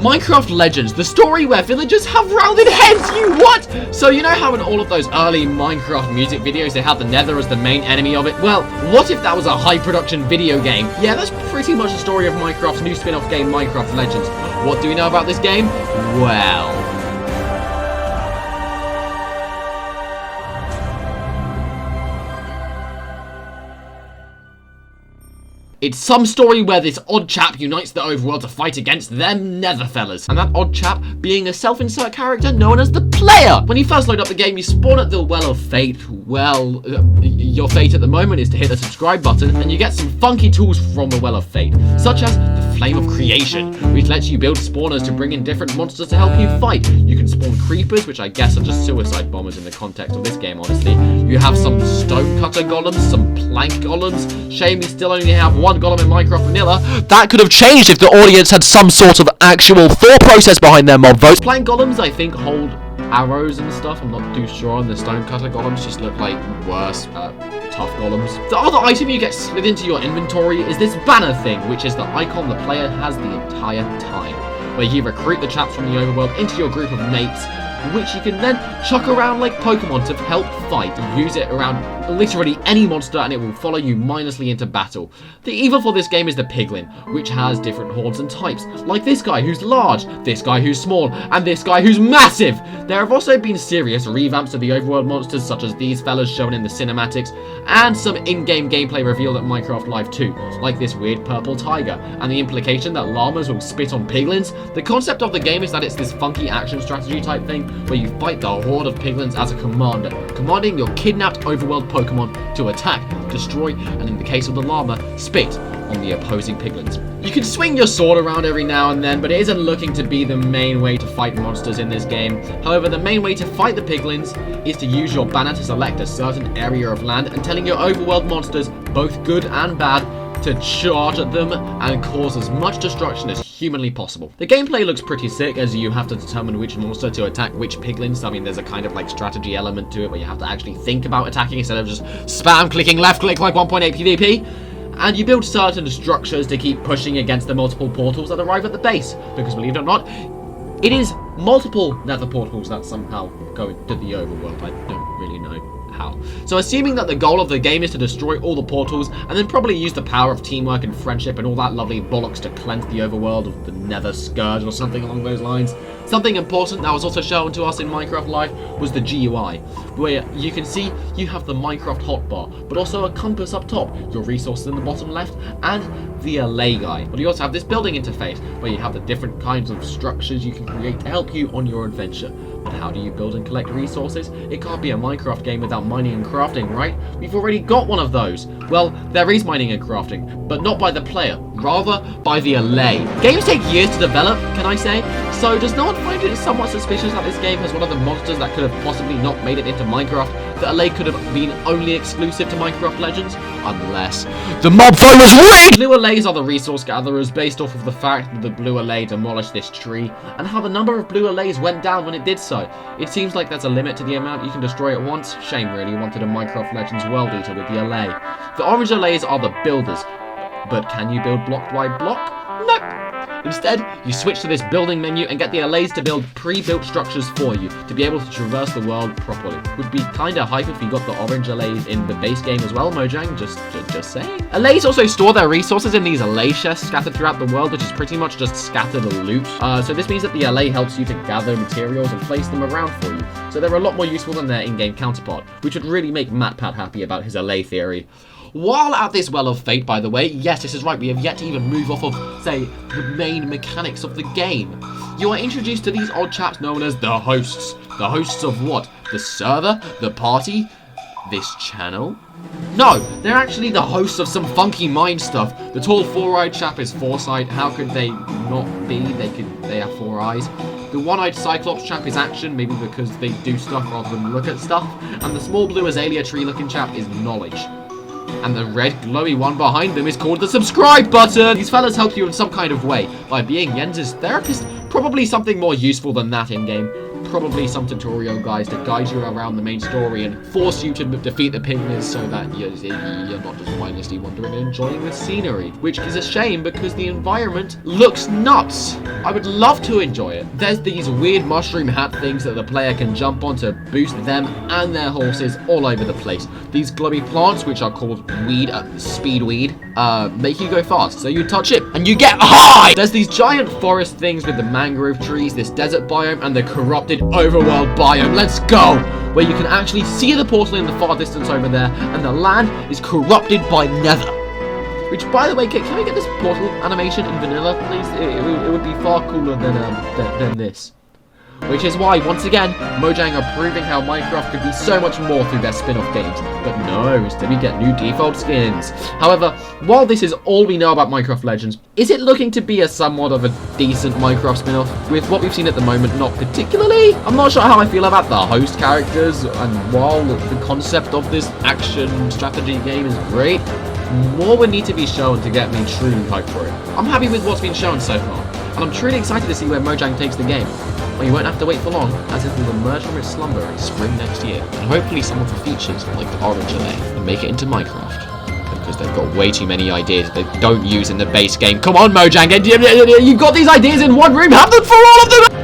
Minecraft Legends, the story where villagers have rounded heads, you what? So you know how in all of those early Minecraft music videos they had the Nether as the main enemy of it? Well, what if that was a high production video game? Yeah, that's pretty much the story of Minecraft's new spin-off game, Minecraft Legends. What do we know about this game? Well... it's some story where this odd chap unites the overworld to fight against them nether fellas. And that odd chap being a self-insert character known as the player. When you first load up the game, you spawn at the Well of Fate. Well, your fate at the moment is to hit the subscribe button, and you get some funky tools from the Well of Fate, such as the Flame of Creation, which lets you build spawners to bring in different monsters to help you fight. You can spawn creepers, which I guess are just suicide bombers in the context of this game, honestly. You have some stone cutter golems, some plank golems. Shame we still only have one golem in Minecraft Vanilla. That could have changed if the audience had some sort of actual thought process behind their mob votes. Plank golems, I think, hold arrows and stuff. I'm not too sure. And the stone cutter golems just look like worse, tough golems. The other item you get slid into your inventory is this banner thing, which is the icon the player has the entire time, where you recruit the chaps from the overworld into your group of mates, which you can then chuck around like Pokemon to help fight. Use it around literally any monster and it will follow you mindlessly into battle. The evil for this game is the Piglin, which has different hordes and types, like this guy who's large, this guy who's small, and this guy who's massive. There have also been serious revamps to the overworld monsters, such as these fellas shown in the cinematics, and some in-game gameplay revealed at Minecraft Live 2, like this weird purple tiger, and the implication that llamas will spit on piglins. The concept of the game is that it's this funky action strategy type thing, where you fight the horde of piglins as a commander, commanding your kidnapped overworld Pokemon to attack, destroy, and in the case of the llama, spit on the opposing piglins. You can swing your sword around every now and then, but it isn't looking to be the main way to fight monsters in this game. However, the main way to fight the piglins is to use your banner to select a certain area of land and telling your overworld monsters, both good and bad, to charge at them and cause as much destruction as humanly possible. The gameplay looks pretty sick, as you have to determine which monster to attack which piglins. I mean, there's a kind of like strategy element to it where you have to actually think about attacking instead of just spam clicking left click like 1.8 PvP. And you build certain structures to keep pushing against the multiple portals that arrive at the base, because believe it or not, it is multiple nether portals that somehow go into the overworld. I don't really know how. So assuming that the goal of the game is to destroy all the portals and then probably use the power of teamwork and friendship and all that lovely bollocks to cleanse the overworld of the nether scourge or something along those lines. Something important that was also shown to us in Minecraft Live was the GUI, where you can see you have the Minecraft hotbar, but also a compass up top, your resources in the bottom left, and the Allay guy. But you also have this building interface, where you have the different kinds of structures you can create to help you on your adventure. But how do you build and collect resources? It can't be a Minecraft game without mining and crafting, right? We've already got one of those. Well, there is mining and crafting, but not by the player, rather by the Allay. Games take years to develop, can I say? So does no one find it somewhat suspicious that this game has one of the monsters that could have possibly not made it into Minecraft, that Allay could have been only exclusive to Minecraft Legends? Unless the mob vote was rigged! Blue Allays are the resource gatherers, based off of the fact that the blue Allay demolished this tree, and how the number of blue Allays went down when it did so. It seems like there's a limit to the amount you can destroy at once. Shame really, wanted a Minecraft Legends world eater with the Allay. The orange Allays are the builders, but can you build block by block? Nope. Instead, you switch to this building menu and get the Allays to build pre-built structures for you to be able to traverse the world properly. Would be kinda hype if you got the orange Allays in the base game as well, Mojang, just saying. Allays also store their resources in these Allay chests scattered throughout the world, which is pretty much just scattered loot. So this means that the Allay helps you to gather materials and place them around for you. So they're a lot more useful than their in-game counterpart, which would really make MatPat happy about his Allay theory. While at this Well of Fate, by the way, yes, this is right, we have yet to even move off of, say, the main mechanics of the game. You are introduced to these odd chaps known as the hosts. The hosts of what? The server? The party? This channel? No, they're actually the hosts of some funky mind stuff. The tall four-eyed chap is Foresight. How could they not be? They have 4 eyes. The one-eyed Cyclops chap is Action, maybe because they do stuff rather than look at stuff. And the small blue azalea tree-looking chap is Knowledge. And the red glowy one behind them is called the subscribe button. These fellas help you in some kind of way by being Jens's therapist. Probably something more useful than that in-game. probably some tutorial guides to guide you around the main story and force you to defeat the pygmies so that you're not just mindlessly wandering and enjoying the scenery, which is a shame because the environment looks nuts. I would love to enjoy it. There's these weird mushroom hat things that the player can jump on to boost them and their horses all over the place. These glowy plants, which are called speedweed, make you go fast. So you touch it and you get high! There's these giant forest things with the mangrove trees, this desert biome, and the corrupted overworld biome. Let's go! Where you can actually see the portal in the far distance over there, and the land is corrupted by nether. Which, by the way, can we get this portal animation in vanilla, please? It would be far cooler than this. Which is why, once again, Mojang are proving how Minecraft could be so much more through their spin-off games. But no, instead we get new default skins. However, while this is all we know about Minecraft Legends, is it looking to be a somewhat of a decent Minecraft spin-off? With what we've seen at the moment, not particularly. I'm not sure how I feel about the host characters, and while the concept of this action strategy game is great, more would need to be shown to get me truly hyped for it. I'm happy with what's been shown so far, and I'm truly excited to see where Mojang takes the game. Well, you won't have to wait for long, as it will emerge from its slumber in spring next year. And hopefully some of the features, like the orange allay, will make it into Minecraft. Because they've got way too many ideas they don't use in the base game. Come on, Mojang, you've got these ideas in one room, have them for all of them!